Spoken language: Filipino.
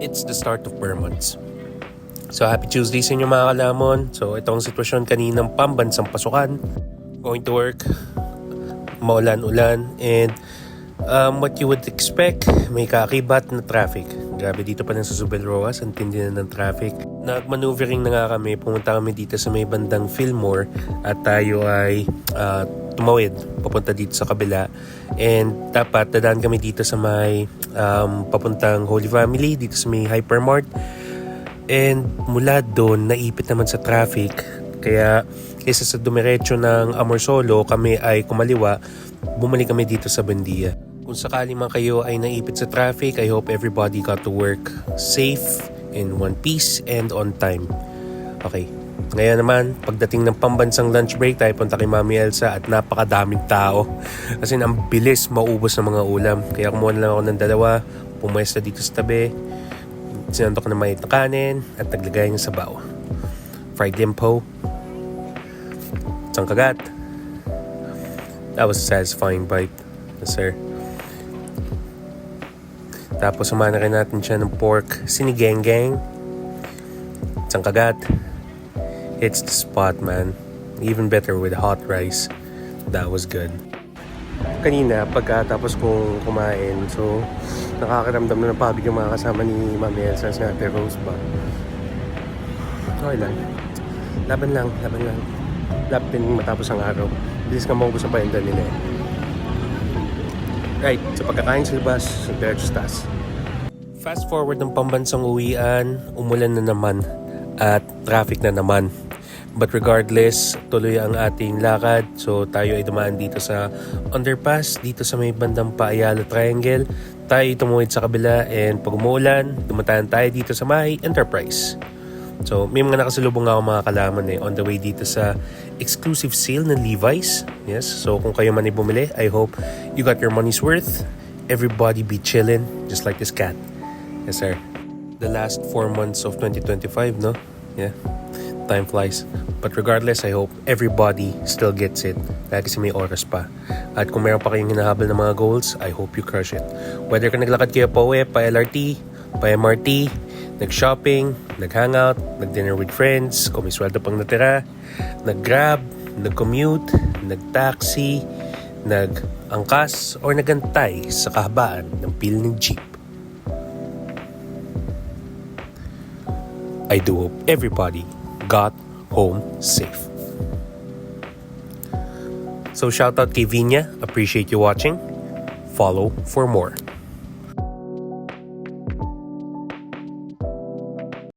It's the start of Burr months. So happy Tuesday sa inyo mga kalamon. So ito ang sitwasyon kaninang pambansang pasukan. Going to work, maulan-ulan, and what you would expect, may kaakibat na traffic. Grabe dito pa lang sa Zubel Rojas, ang tindi na ng traffic. Nag-maneuvering na nga kami, pumunta kami dito sa may bandang Fillmore at tayo ay tumawid papunta dito sa kabila. And dapat dadaan kami dito sa may papuntang Holy Family, dito sa may Hypermart. And mula doon, naipit naman sa traffic. Kaya kaysa sa dumiretso ng Amorsolo, kami ay kumaliwa, bumalik kami dito sa Buendia. Kung sakali man kayo ay naipit sa traffic, I hope everybody got to work safe, in one piece, and on time. Okay. Ngayon naman, pagdating ng pambansang lunch break, tayo punta kay Mami Elsa at napakadaming tao. Kasi ang bilis maubos ng mga ulam. Kaya kumuha na lang ako ng dalawa, pumwesta dito sa tabi, sinantok na maliit na kanin, at naglagay ng sabaw. Fried limpo, isang kagat. That was a satisfying bite. Yes, sir. Tapos sumana rin natin siya ng pork sinigang-gang. Isang kagat. It's the spot, man. Even better with hot rice. That was good. Kanina, pagkatapos kong kumain, so nakakaramdam na ng pagod yung mga kasama ni Mami Elsa sa Ate Rose ba. Okay lang. Laban lang. Lapin matapos ang araw. Bilis nga maubos ang paenda nila eh. Right, sa pagkakain sa labas, sa Bergstas. Fast forward ng pambansang uwian, umulan na naman at traffic na naman. But regardless, tuloy ang ating lakad. So tayo ay dumaan dito sa underpass, dito sa may bandang Paayala Triangle. Tayo tumuwid sa kabila, and pag umuulan, dumataan tayo dito sa may Enterprise. So may mga nakasalubong ako mga kalaman on the way dito sa exclusive sale ng Levi's. Yes, so kung kayo man ay bumili, I hope you got your money's worth. Everybody be chillin', just like this cat. Yes, sir. The last 4 months of 2025, no? Yeah. Time flies. But regardless, I hope everybody still gets it. Dahil kasi may oras pa. At kung meron pa kayong hinahabol ng mga goals, I hope you crush it. Whether ka naglakad kayo pa uwi, pa LRT, pa MRT, nag-shopping, nag-hangout, nag-dinner with friends, kung may sweldo pang natira, nag-grab, nag-commute, nag-taxi, nag-angkas, or nagantay sa kahabaan ng pila ng jeep. I do hope everybody got home safe. So shout out kay Vinya, appreciate you watching. Follow for more.